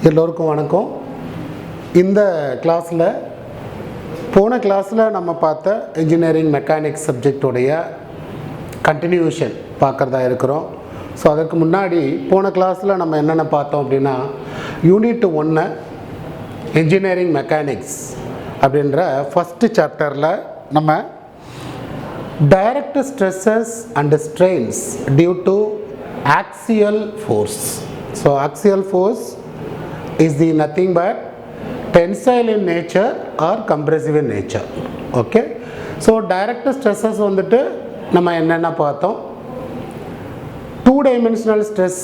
எல்லோருக்கும் வணக்கம். இந்த கிளாஸில் போன கிளாஸில் நம்ம பார்த்த இன்ஜினியரிங் மெக்கானிக்ஸ் சப்ஜெக்டோடைய கண்டினியூஷன் பார்க்குறதா இருக்கிறோம். ஸோ அதற்கு முன்னாடி போன கிளாஸில் நம்ம என்னென்ன பார்த்தோம் அப்படின்னா, யூனிட் 1 இன்ஜினியரிங் மெக்கானிக்ஸ் அப்படின்ற ஃபஸ்ட்டு சாப்டரில் நம்ம direct stresses and strains due to axial force. So axial force is the nothing but tensile in nature or compressive in nature. Okay, so direct stresses வந்துட்டு நம்ம என்னென்ன பார்த்தோம். 2 dimensional stress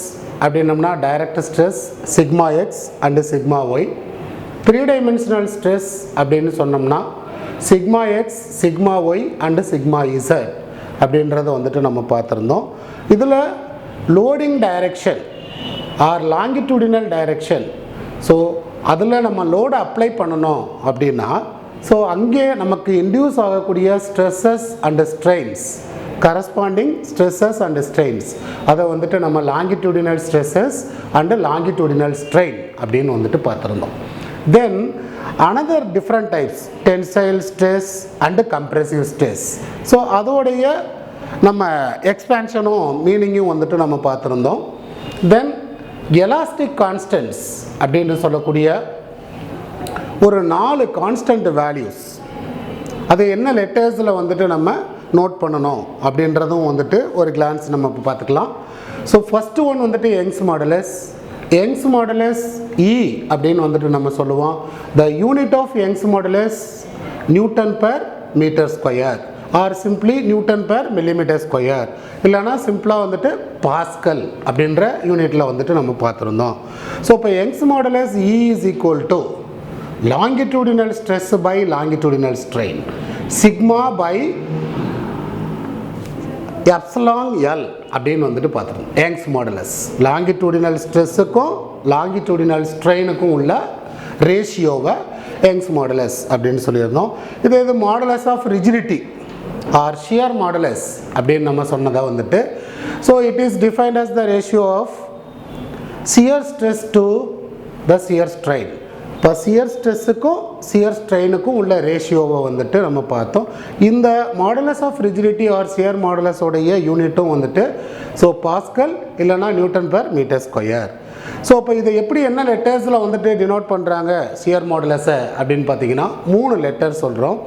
அப்படின்னம்னா direct stress sigma x and sigma y. 3 dimensional stress அப்படின்னு சொன்னோம்னா sigma x sigma y and sigma z அப்படின்றத வந்துட்டு நம்ம பார்த்துருந்தோம். இதில் loading direction or longitudinal direction, so அதில் நம்ம லோடு அப்ளை பண்ணணும் அப்படின்னா, ஸோ அங்கே நமக்கு இன்டியூஸ் ஆகக்கூடிய stresses and strains, corresponding stresses and strains, அதை வந்துட்டு நம்ம longitudinal stresses and longitudinal strain அப்படின்னு வந்துட்டு பார்த்துருந்தோம். தென் another different types, tensile stress and compressive stress. So அதோடைய நம்ம எக்ஸ்பேன்ஷனும் மீனிங்கும் வந்துட்டு நம்ம பார்த்துருந்தோம். தென் எலாஸ்டிக் கான்ஸ்டன்ட்ஸ் அப்படின்னு சொல்லக்கூடிய ஒரு 4 கான்ஸ்டன்ட் வேல்யூஸ், அது என்ன லெட்டர்ஸில் வந்துட்டு நம்ம நோட் பண்ணணும் அப்படின்றதும் வந்துட்டு ஒரு கிளான்ஸ் நம்ம இப்போ பார்த்துக்கலாம். ஸோ ஃபஸ்ட்டு ஒன் வந்துட்டு Young's modulus. Young's modulus E அப்படின்னு வந்துட்டு நம்ம சொல்லுவோம். The unit of Young's modulus newton per metre square or simply newton per millimetre square, இல்லைனா சிம்பிளாக வந்துட்டு பாஸ்கல் அப்படின்ற யூனிட்டில் வந்துட்டு நம்ம பார்த்துருந்தோம். ஸோ இப்போ Young's modulus E is equal to longitudinal stress by longitudinal strain, sigma by epsilon L அப்படின்னு வந்துட்டு பார்த்துருந்தோம். யங்ஸ் மாடுலஸ் லாங்கிடியூடினல் ஸ்ட்ரெஸ்ஸுக்கும் லாங்கிடியூடினல் ஸ்ட்ரெயினுக்கும் உள்ள ரேஷியோவை யங்ஸ் மாடுலஸ் அப்படின்னு சொல்லியிருந்தோம். இது modulus of rigidity or shear modulus அப்படின்னு நம்ம சொன்னதை வந்துட்டு, so it is defined as the ratio of shear stress to the shear strain. இப்போ சியர் ஸ்ட்ரெஸ்ஸுக்கும் சியர் ஸ்ட்ரெயினுக்கும் உள்ள ரேஷியோவை வந்துட்டு நம்ம பார்த்தோம். இந்த modulus of rigidity or shear மாடுலஸோடைய யூனிட்டும் வந்துட்டு ஸோ பாஸ்கல் இல்லைனா newton per metre square. So இப்போ இதை எப்படி என்ன லெட்டர்ஸில் வந்துட்டு டினோட் பண்ணுறாங்க சியர் மாடுலஸை அப்படின்னு பார்த்தீங்கன்னா 3 லெட்டர் சொல்கிறோம்.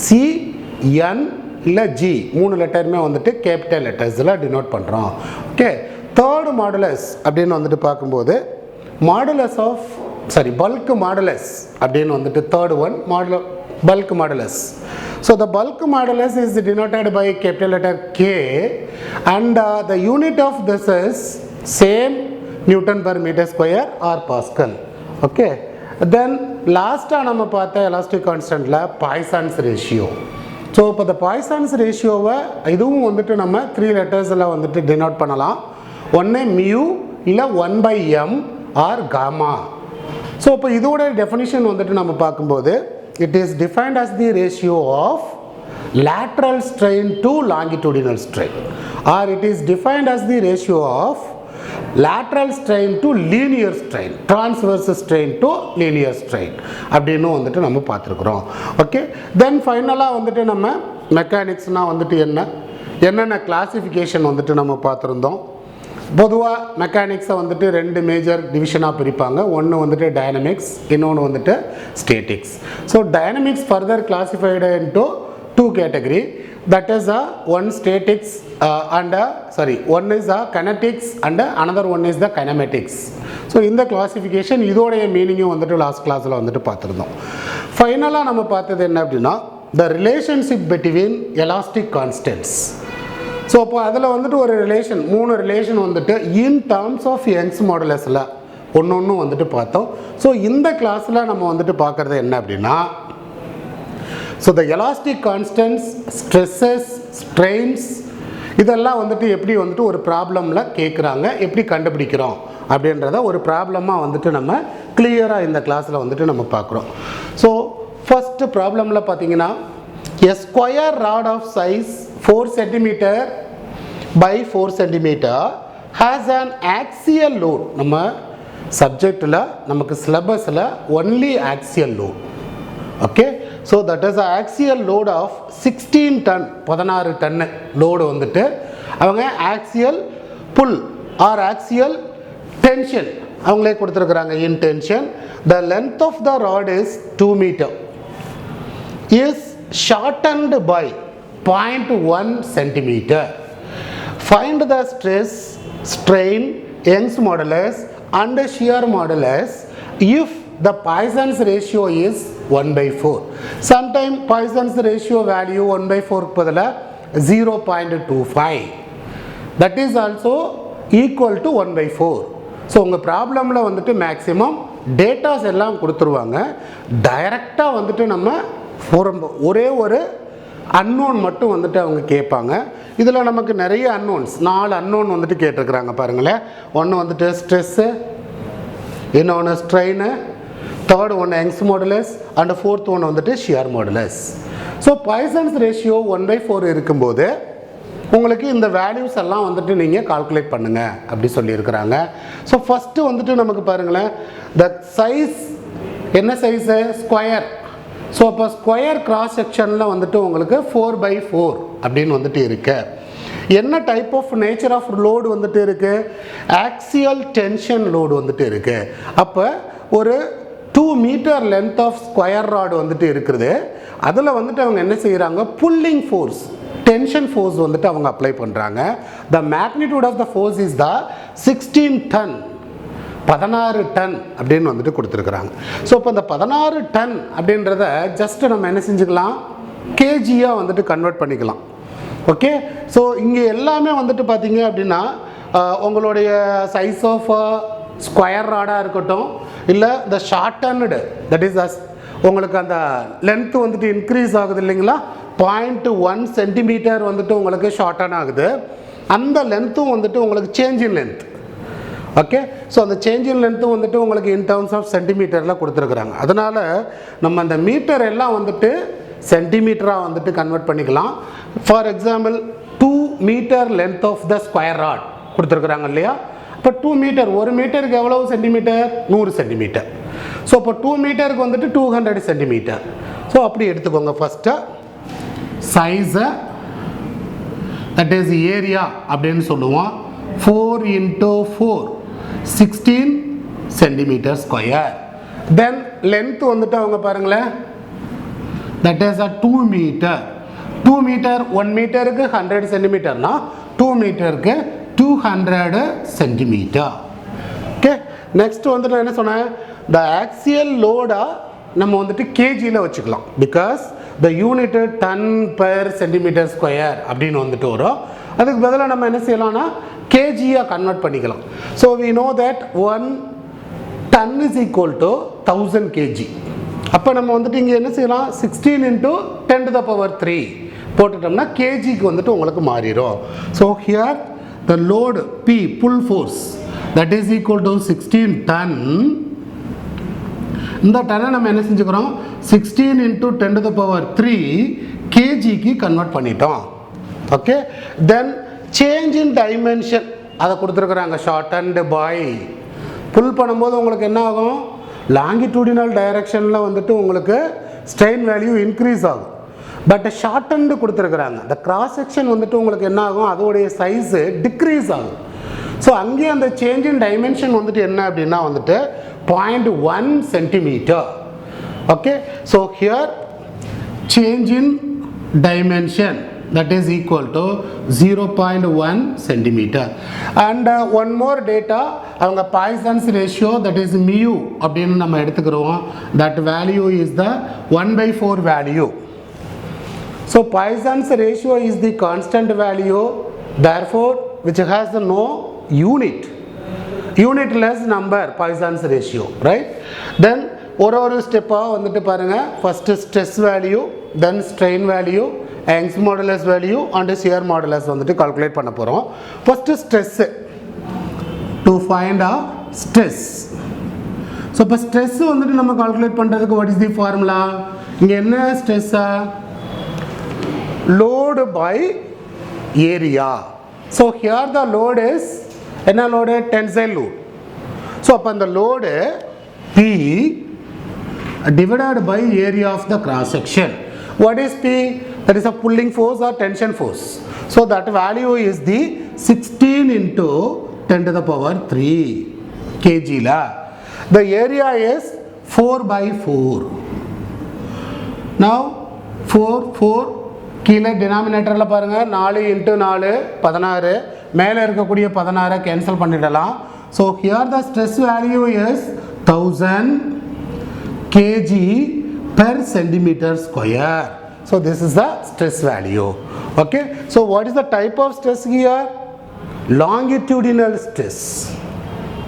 சி, என் இல்லை ஜி, 3 லெட்டருமே வந்துட்டு கேபிட்டல் லெட்டர்ஸில் டினோட் பண்ணுறோம். ஓகே, தேர்டு மாடுலஸ் அப்படின்னு வந்துட்டு பார்க்கும்போது மாடுலஸ் ஆஃப் பல்க் மாடுலஸ் அப்படின்னு வந்துட்டு third one bulk modulus. So the bulk modulus is denoted by capital letter K and the unit of this is same newton per metre square or pascal. Okay, then லாஸ்ட்டாக நம்ம பார்த்த elastic கான்ஸ்டன்ட்டில் Poisson's ratio. So இப்போ இந்த Poisson's ரேஷியோவை இதுவும் வந்துட்டு நம்ம 3 லெட்டர்ஸில் வந்துட்டு டினோட் பண்ணலாம். ஒன்று மியூ இல்லை 1/m ஆர் காமா. ஸோ இப்போ இதோட டெஃபினிஷன் வந்துட்டு நம்ம பார்க்கும்போது it is defined as the ratio of lateral strain to longitudinal strain or it is defined as the ratio of lateral strain to linear strain, transverse strain to linear strain அப்படின்னு வந்துட்டு நம்ம பார்த்துருக்குறோம். Okay, தென் ஃபைனலாக வந்துட்டு நம்ம மெக்கானிக்ஸ்னால் வந்துட்டு என்னென்ன classification வந்துட்டு நம்ம பார்த்துருந்தோம். பொதுவாக மெக்கானிக்ஸை வந்துட்டு 2 மேஜர் டிவிஷனாக பிரிப்பாங்க. ஒன்று வந்துட்டு டைனமிக்ஸ், இன்னொன்று வந்துட்டு statics. So dynamics further classified into 2 category, that is one statics and one is kinetics and another one is the kinematics. So இந்த கிளாசிஃபிகேஷன் இதோடைய மீனிங்கும் வந்துட்டு லாஸ்ட் கிளாஸில் வந்துட்டு பார்த்துருந்தோம். ஃபைனலாக நம்ம பார்த்தது என்ன அப்படின்னா the relationship between elastic constants. So இப்போ அதில் வந்துட்டு ஒரு ரிலேஷன் 3 ரிலேஷன் வந்துட்டு இன் டேர்ம்ஸ் ஆஃப் யங்ஸ் மாடுலஸில் ஒன்று வந்துட்டு பார்த்தோம். ஸோ இந்த கிளாஸில் நம்ம வந்துட்டு பார்க்குறது என்ன அப்படின்னா, so the elastic constants, stresses, strains இதெல்லாம் வந்துட்டு எப்படி வந்துட்டு ஒரு ப்ராப்ளமில் கேட்குறாங்க, எப்படி கண்டுபிடிக்கிறோம் அப்படின்றத ஒரு ப்ராப்ளமாக வந்துட்டு நம்ம கிளியராக இந்த கிளாஸில் வந்துட்டு நம்ம பார்க்குறோம். ஸோ ஃபஸ்ட்டு ப்ராப்ளமில் பார்த்தீங்கன்னா a square rod of size 4 cm by 4 cm has an axial load. நம்ம சப்ஜெக்டில் நமக்கு சிலபஸில் only axial load. Okay, so that is axial load of 16 ton, 16 டன்னு லோடு வந்துட்டு அவங்க axial pull or axial tension அவங்களே கொடுத்துருக்குறாங்க. In tension the length of the rod is 2 metre is shortened by 0.1 centimeter. Find the stress, strain, Young's modulus and shear modulus if the Poisson's ratio is 1/4. Sometimes Poisson's ratio value 1/4 பதிலா 0.25. That is also equal to 1/4. So உங்கள் ப்ராப்ளமில் வந்துட்டு maximum datas எல்லாம் கொடுத்துருவாங்க. டைரெக்டாக வந்துட்டு நம்ம ஒரே ஒரு அன்னோன் மட்டும் வந்துட்டு அவங்க கேட்பாங்க. இதில் நமக்கு நிறைய அன்னோன்ஸ், 4 அன்னோன் வந்துட்டு கேட்டிருக்கிறாங்க பாருங்களேன். ஒன்று வந்துட்டு ஸ்ட்ரெஸ்ஸு, இன்னொன்று ஸ்ட்ரெயின், தேர்ட் ஒன்று யங்ஸ் மாடுலஸ் அண்ட் ஃபோர்த் ஒன்று வந்துட்டு shear modulus. So Poisson's ratio 1/4 இருக்கும்போது உங்களுக்கு இந்த வேல்யூஸ் எல்லாம் வந்துட்டு நீங்கள் கால்குலேட் பண்ணுங்கள் அப்படி சொல்லியிருக்கிறாங்க. ஸோ ஃபஸ்ட்டு வந்துட்டு நமக்கு பாருங்களேன், த சைஸ் என்ன சைஸு, ஸ்கொயர். ஸோ அப்போ ஸ்கொயர் கிராஸ் செக்ஷனில் வந்துட்டு உங்களுக்கு 4/4 அப்படின்னு வந்துட்டு இருக்கு. என்ன type of nature of load வந்துட்டு இருக்குது, ஆக்சியல் டென்ஷன் லோடு வந்துட்டு இருக்குது. அப்போ ஒரு 2 metre length of square rod வந்துட்டு இருக்குது. அதில் வந்துட்டு அவங்க என்ன செய்கிறாங்க, புல்லிங் ஃபோர்ஸ், டென்ஷன் ஃபோர்ஸ் வந்துட்டு அவங்க அப்ளை பண்ணுறாங்க. The magnitude of the force is the 16 ton, 16 ton அப்படின்னு வந்துட்டு கொடுத்துருக்குறாங்க. ஸோ இப்போ இந்த 16 டன் அப்படின்றத ஜஸ்ட் நம்ம என்ன செஞ்சுக்கலாம், கேஜியாக வந்துட்டு கன்வெர்ட் பண்ணிக்கலாம். ஓகே, ஸோ இங்கே எல்லாமே வந்துட்டு பார்த்தீங்க அப்படின்னா உங்களுடைய சைஸ் ஆஃப் ஸ்கொயர் ராடாக இருக்கட்டும், இல்லை இந்த ஷார்ட்டன்டு, தட் இஸ் உங்களுக்கு அந்த லென்த்து வந்துட்டு இன்க்ரீஸ் ஆகுது இல்லைங்களா, 0.1 சென்டிமீட்டர் வந்துட்டு உங்களுக்கு ஷார்ட்டன் ஆகுது. அந்த லென்த்தும் வந்துட்டு உங்களுக்கு change in length. Okay, so அந்த சேஞ்ச் இன் லென்த்தும் வந்துட்டு உங்களுக்கு இன் டர்ம்ஸ் ஆஃப் சென்டிமீட்டரில் கொடுத்துருக்குறாங்க. அதனால் நம்ம அந்த மீட்டர் எல்லாம் வந்துட்டு சென்டிமீட்டராக வந்துட்டு கன்வெர்ட் பண்ணிக்கலாம். For example 2 metre length of the square rod கொடுத்துருக்குறாங்க இல்லையா. இப்போ 2 மீட்டர், ஒரு மீட்டருக்கு எவ்வளவு சென்டிமீட்டர், 100 சென்டிமீட்டர். ஸோ இப்போ 2 மீட்டருக்கு வந்துட்டு 200 சென்டிமீட்டர். ஸோ அப்படி எடுத்துக்கோங்க. ஃபஸ்ட்டு சைஸை, தட் இஸ் ஏரியா அப்படின்னு சொல்லுவோம். 4 × 4 16 சென்டிமீட்டர் ஸ்கொயர். தென் லென்த் வந்துட்டு அவங்க பாருங்களேன், தட் இஸ் 2 மீட்டர். 2 மீட்டர், 1 மீட்டருக்கு 100 சென்டிமீட்டர்னா 2 மீட்டருக்கு 200 சென்டிமீட்டர். ஓகே, நெக்ஸ்ட் வந்துட்டு நான் என்ன சொன்னேன், த ஆக்சியல் லோடா நம்ம வந்துட்டு கேஜியில் வச்சுக்கலாம். Because the unit ton per centimetre square அப்படின்னு வந்துட்டு வரும். அதுக்கு பதிலாக நம்ம என்ன செய்யலாம்னா கேஜியாக கன்வெர்ட் பண்ணிக்கலாம். So we know that 1 ton is equal to 1000 KG. அப்போ நம்ம வந்துட்டு இங்கே என்ன செய்யலாம், 16 × 10⁻³ போட்டுட்டோம்னா கேஜிக்கு வந்துட்டு உங்களுக்கு மாறிடும். So here the load P, pull force, that is equal to 16 ton. இந்த டன்னை நம்ம என்ன செஞ்சுக்கிறோம், 16 × 10⁻³ கேஜிக்கு கன்வெர்ட் பண்ணிட்டோம். Okay, then change in dimension அதை கொடுத்துருக்குறாங்க. ஷார்ட்டன்டு பை, புல் பண்ணும்போது உங்களுக்கு என்ன ஆகும், லாங்கிடியூடினல் டைரக்ஷனில் வந்துட்டு உங்களுக்கு ஸ்ட்ரெயின் வேல்யூ இன்க்ரீஸ் ஆகும். பட் ஷார்ட்டன்டு கொடுத்துருக்குறாங்க, இந்த கிராஸ் செக்ஷன் வந்துட்டு உங்களுக்கு என்ன ஆகும், அதோடைய சைஸு டிக்ரீஸ் ஆகும். ஸோ அங்கேயே அந்த சேஞ்ச் இன் டைமென்ஷன் வந்துட்டு என்ன அப்படின்னா வந்துட்டு 0.1 centimetre. Okay, so here change in dimension that is equal to 0.1 centimeter. And one more data, அவங்க Poisson's ratio, that is mu அப்படின்னு நம்ம எடுத்துக்கிறோம். that value is the 1/4 value. So Poisson's ratio is the constant value, therefore which has no unit, unitless number, Poisson's ratio, right? Then ஒரு ஸ்டெப்பாக வந்துட்டு பாருங்கள், first stress value, then strain value, Young's modulus value and shear modulus வந்துட்டு calculate பண்ண போகிறோம். First stress, to find a stress. So இப்போ stress வந்துட்டு நம்ம கால்குலேட் பண்ணுறதுக்கு வாட் இஸ் தி ஃபார்முலா, இங்கே என்ன ஸ்ட்ரெஸ்ஸா, load by area. So here the load is என்ன load, tensile load. So upon the load P divided by area of the cross section. What is P? That is a pulling force or tension force. So that value is the 16 into 10 to the power 3 kg la. The area is 4 by 4. Now 4 கீழே denominatorல பாருங்க 4 into 4 16 மேலே இருக்கக்கூடிய 16 cancel பண்ணிடலாம். So here the stress value is 1000 kg per centimeter square. So this is the stress value. Okay. So what is the type of stress here? Longitudinal stress.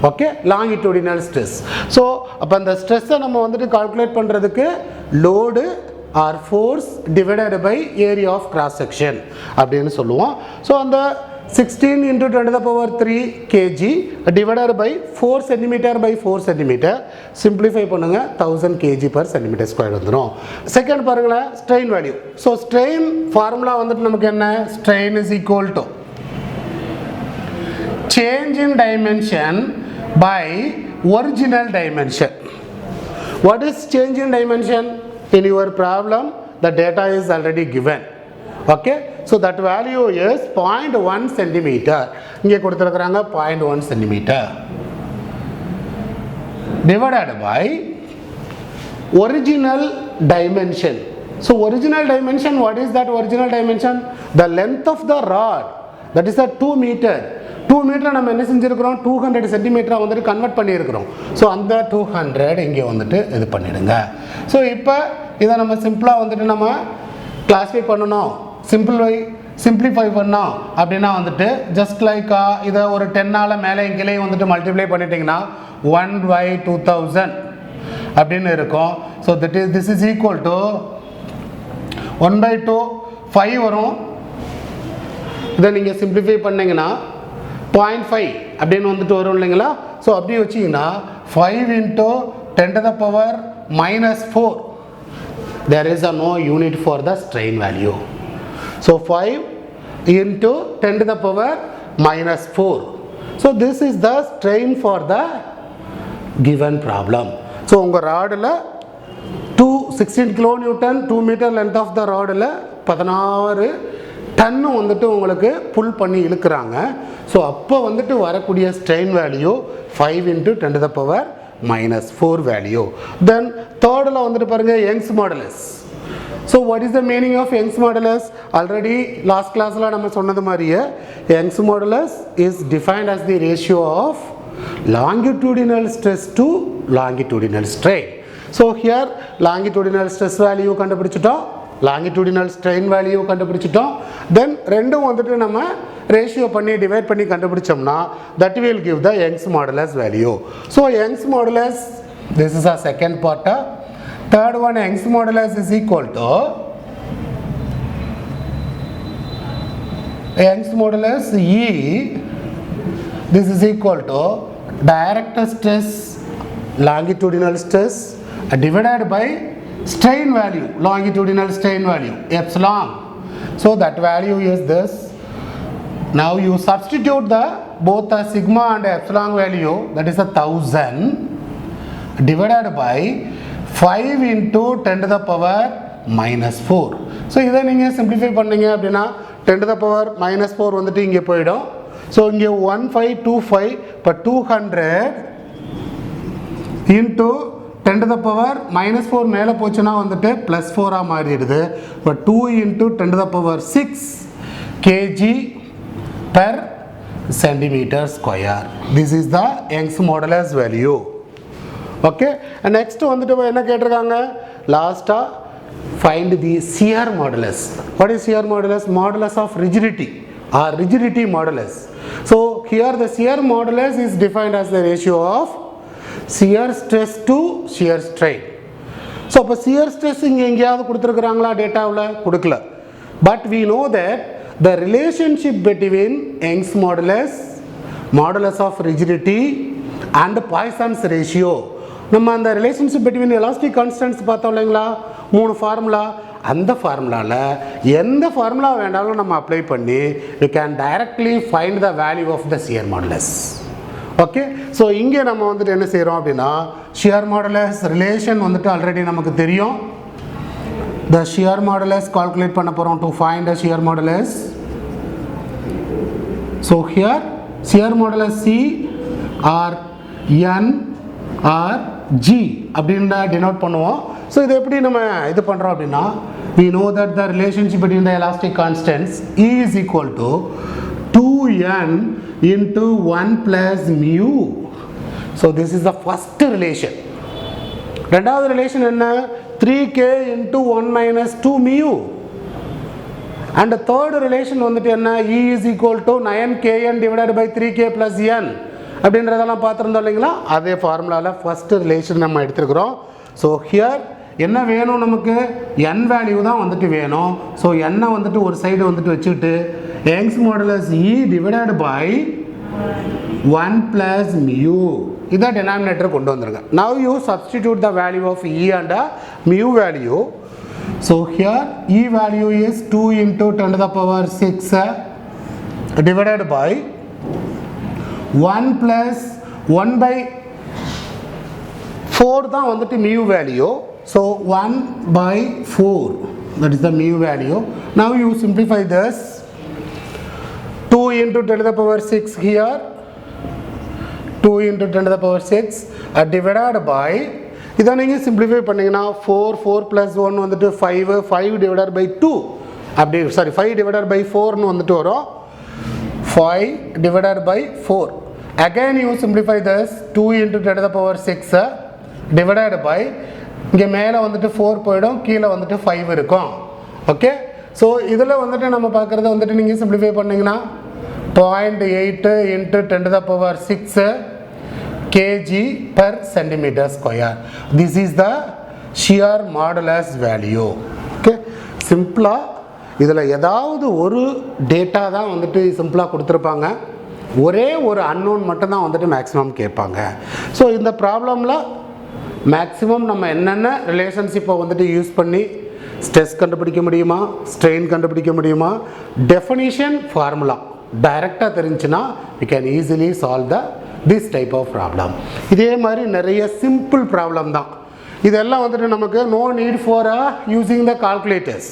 Okay, longitudinal stress. So அப்ப அந்த stress நம்ம வந்துட்டு calculate பண்றதுக்கு load or force divided by area of cross section அப்படினு சொல்லுவோம். So அந்த 16 into 10 to the power 3 kg divided by 4 cm by 4 cm simplify பண்ணுங்க 1000 kg per centimeter square வந்துரும். செகண்ட் பாருங்க strain value. So strain formula வந்துட்டு நமக்கு என்ன? Strain is equal to change in dimension by original dimension. What is change in dimension? In your problem the data is already given. Okay, so that value is 0.1 centimeter. இங்கே கொடுத்திருக்காங்க 0.1 centimeter divided by original dimension. So original dimension, what is that original dimension? The length of the rod, that is a 2 meter. 2 metre நம்ம என்ன செஞ்சிருக்கிறோம்? 200 சென்டிமீட்டரா வந்துட்டு convert பண்ணியிருக்கிறோம். So அந்த 200 இங்கே வந்துட்டு இது பண்ணிடுங்க. ஸோ இப்போ இதை நம்ம சிம்பிளாக வந்துட்டு நம்ம கிளாஸிஃபை பண்ணணும், சிம்பிளிஃபை பண்ணோம் அப்படின்னா வந்துட்டு ஜஸ்ட் லைக் இதை ஒரு 10ஆல் மேலே கீழே வந்துட்டு மல்டிப்ளை பண்ணிட்டீங்கன்னா 1/2000 அப்படின்னு இருக்கும். So this is equal to 1/2 5 வரும். இதை நீங்கள் சிம்பிளிஃபை பண்ணிங்கன்னா 0.5 அப்படின்னு வந்துட்டு வரும் இல்லைங்களா? ஸோ அப்படி வச்சிங்கன்னா 5 into 10 to the power minus 4. There is no unit for the strain value. So 5 into 10 to the power minus 4. So this is the strain for the given problem. So உங்கள் ராடில் 16 kilonewton 2 meter length of the ராடில் 16 டன்னு வந்துட்டு உங்களுக்கு புல் பண்ணி இழுக்கிறாங்க. So அப்போ வந்துட்டு வரக்கூடிய strain value 5 into 10 to the power minus 4 value. Then தேர்டில் வந்துட்டு பாருங்கள் Young's modulus. So what is the meaning of Young's modulus? Already last கிளாஸில் நம்ம சொன்னது மாதிரியே Young's modulus is defined as the ratio of longitudinal stress to longitudinal strain. ஸோ ஹியர் longitudinal stress value கண்டுபிடிச்சிட்டோம், longitudinal strain value கண்டுபிடிச்சிட்டோம். தென் ரெண்டும் வந்துட்டு நம்ம ரேஷியோ பண்ணி டிவைட் பண்ணி கண்டுபிடிச்சோம்னா that will give the Young's modulus value. So Young's modulus, this is our second part. Third one, Young's modulus is equal to Young's modulus E. This is equal to direct stress, longitudinal stress divided by strain value, longitudinal strain value, epsilon. So that value is this. Now you substitute both the sigma and epsilon value, that is 1000 divided by 5 into 10 to the power minus 4. So இதை நீங்கள் simplify பண்ணீங்க அப்படின்னா 10 to the power minus 4 வந்துட்டு இங்கே போயிடும். So இங்கே 1525 இப்போ 200 into 10 to the power minus 4 மேலே போச்சுன்னா வந்துட்டு plus 4 மாறிடுது. இப்போ 2 into 10 to the power 6 kg per centimeter square. This is the Young's modulus value. Okay, and next வந்துட்டு என்ன கேட்டிருக்காங்க? லாஸ்ட்டாக find the shear modulus. What is shear modulus? Modulus of rigidity or rigidity modulus. So here the shear modulus is defined as the ratio of shear stress to shear strain. So அப்போ shear stress இங்கே எங்கேயாவது கொடுத்துருக்குறாங்களா? டேட்டாவில் கொடுக்கல. But we know that the relationship between Young's modulus, modulus of rigidity and Poisson's ratio, நம்ம அந்த relationship between elastic constants பார்த்தோம் இல்லைங்களா? 3 formula. அந்த ஃபார்முலாவில் எந்த ஃபார்முலா வேண்டாலும் நம்ம அப்ளை பண்ணி we can directly find the value of the shear modulus. Okay. So இங்கே நம்ம வந்துட்டு என்ன செய்கிறோம் அப்படின்னா ஷியர் மாடுலஸ் ரிலேஷன் வந்துட்டு ஆல்ரெடி நமக்கு தெரியும். The shear modulus calculate பண்ண போகிறோம் to find the shear modulus. So here shear modulus C or N or G அப்படின்ற denote பண்ணுவோம். ஸோ இது எப்படி நம்ம இது பண்ணுறோம் அப்படின்னா we know that the relationship between the elastic constants E is equal to 2N into 1 plus mu. So this is the first relation. ரெண்டாவது relation என்ன 3k into 1 minus 2 mu. And the third relation வந்துட்டு என்ன E is equal to 9kn divided by 3k plus n அப்படின்றதெல்லாம் பார்த்துருந்தோம் இல்லைங்களா. அதே ஃபார்முலாவில் first relation நம்ம எடுத்துருக்குறோம். ஸோ ஹியர் என்ன வேணும் நமக்கு n வேல்யூ தான் வந்துட்டு வேணும். ஸோ n வந்துட்டு ஒரு சைடு வந்துட்டு வச்சுக்கிட்டு Young's modulus E divided by 1 plus mu இதை denominator கொண்டு வந்துருங்க. Now you substitute the value of E and mu value. So here E value is 2 into 10 to the power 6 divided by 1 plus 1 by 4 தான் வந்துட்டு mu value. So 1 by 4 that is the mu value. Now you simplify this 2 into 10 to the power 6 here 2 into 10 to the power 6 divided by இதை நீங்கள் simplify பண்ணிங்கன்னா 4 plus 1 வந்துட்டு 5 divided by 2 அப்படி 5 divided by 4னு வந்துட்டு வரும் 5 divided by 4 again you simplify this 2 into 10 to the power 6 divided by இங்கே மேலே வந்துட்டு 4 போயிடும் கீழே வந்துட்டு 5 இருக்கும். ஓகே. ஸோ இதில் வந்துட்டு நம்ம பார்க்குறத வந்துட்டு நீங்கள் சிம்பிளிஃபை பண்ணிங்கன்னா 0.8 into 10 to the power 6 kg per centimeter square. This is the shear modulus value. Okay. சிம்பிளாக இதில் ஏதாவது ஒரு டேட்டா தான் வந்துட்டு சிம்பிளாக கொடுத்துருப்பாங்க. ஒரே ஒரு அன்னோன் மட்டும்தான் வந்துட்டு மேக்ஸிமம் கேட்பாங்க. ஸோ இந்த ப்ராப்ளமில் மேக்ஸிமம் நம்ம என்னென்ன ரிலேஷன்ஷிப்பை வந்துட்டு யூஸ் பண்ணி ஸ்ட்ரெஸ் கண்டுபிடிக்க முடியுமா ஸ்ட்ரெயின் கண்டுபிடிக்க முடியுமா டெஃபினிஷன் ஃபார்முலா டைரெக்டாக தெரிஞ்சுன்னா we can easily solve this type of problem. இதே மாதிரி நிறைய சிம்பிள் ப்ராப்ளம் தான். இதெல்லாம் வந்துட்டு நமக்கு no need for using the calculators.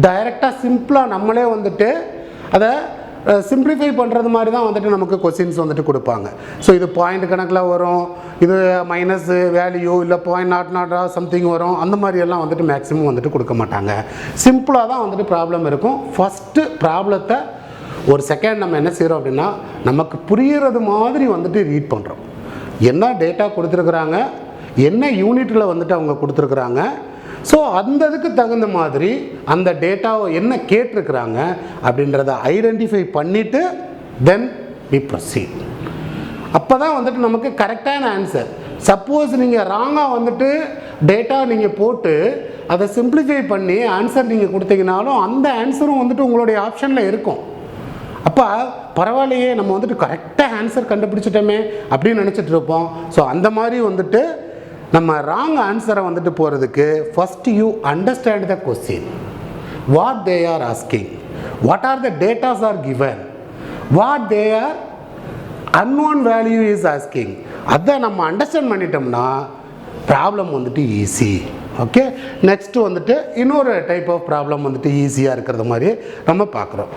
டைரெக்டாக சிம்பிளாக நம்மளே வந்துட்டு அதை சிம்பிளிஃபை பண்ணுறது மாதிரி தான் வந்துட்டு நமக்கு கொஸ்டின்ஸ் வந்துட்டு கொடுப்பாங்க. ஸோ இது பாயிண்ட் கணக்கில் வரும், இது மைனஸ் வேல்யூ இல்லை .00 சம்திங் வரும். அந்த மாதிரியெல்லாம் வந்துட்டு மேக்ஸிமம் வந்துட்டு கொடுக்க மாட்டாங்க. சிம்பிளாக தான் வந்துட்டு ப்ராப்ளம் இருக்கும். ஃபஸ்ட்டு ப்ராப்ளத்தை ஒரு செகண்ட் நம்ம என்ன செய்கிறோம் அப்படின்னா நமக்கு புரிகிறது மாதிரி வந்துட்டு ரீட் பண்ணுறோம். என்ன டேட்டா கொடுத்துருக்குறாங்க, என்ன யூனிட்டில் வந்துட்டு அவங்க கொடுத்துருக்குறாங்க, ஸோ அந்த இதுக்கு தகுந்த மாதிரி அந்த டேட்டாவை என்ன கேட்டிருக்கிறாங்க அப்படின்றத ஐடென்டிஃபை பண்ணிவிட்டு தென் வி ப்ரொசீட். அப்போ தான் வந்துட்டு நமக்கு கரெக்டான ஆன்சர். சப்போஸ் நீங்கள் ராங்காக வந்துட்டு டேட்டா நீங்கள் போட்டு அதை சிம்பிளிஃபை பண்ணி ஆன்சர் நீங்கள் கொடுத்தீங்கனாலும் அந்த ஆன்சரும் வந்துட்டு உங்களுடைய ஆப்ஷனில் இருக்கும். அப்போ பரவாயில்லையே நம்ம வந்துட்டு கரெக்டாக ஆன்சர் கண்டுபிடிச்சிட்டோமே அப்படின்னு நினச்சிட்டு இருப்போம். ஸோ அந்த மாதிரி வந்துட்டு நம்ம ராங் ஆன்சரை வந்துட்டு போகிறதுக்கு first you understand the question, what they are asking, what are the datas R given, what they are unknown value is asking. அதை நம்ம அண்டர்ஸ்டாண்ட் பண்ணிட்டோம்னா ப்ராப்ளம் வந்துட்டு ஈஸி. ஓகே. நெக்ஸ்ட்டு வந்துட்டு இன்னொரு டைப் ஆஃப் ப்ராப்ளம் வந்துட்டு ஈஸியாக இருக்கிறது மாதிரி நம்ம பார்க்குறோம்.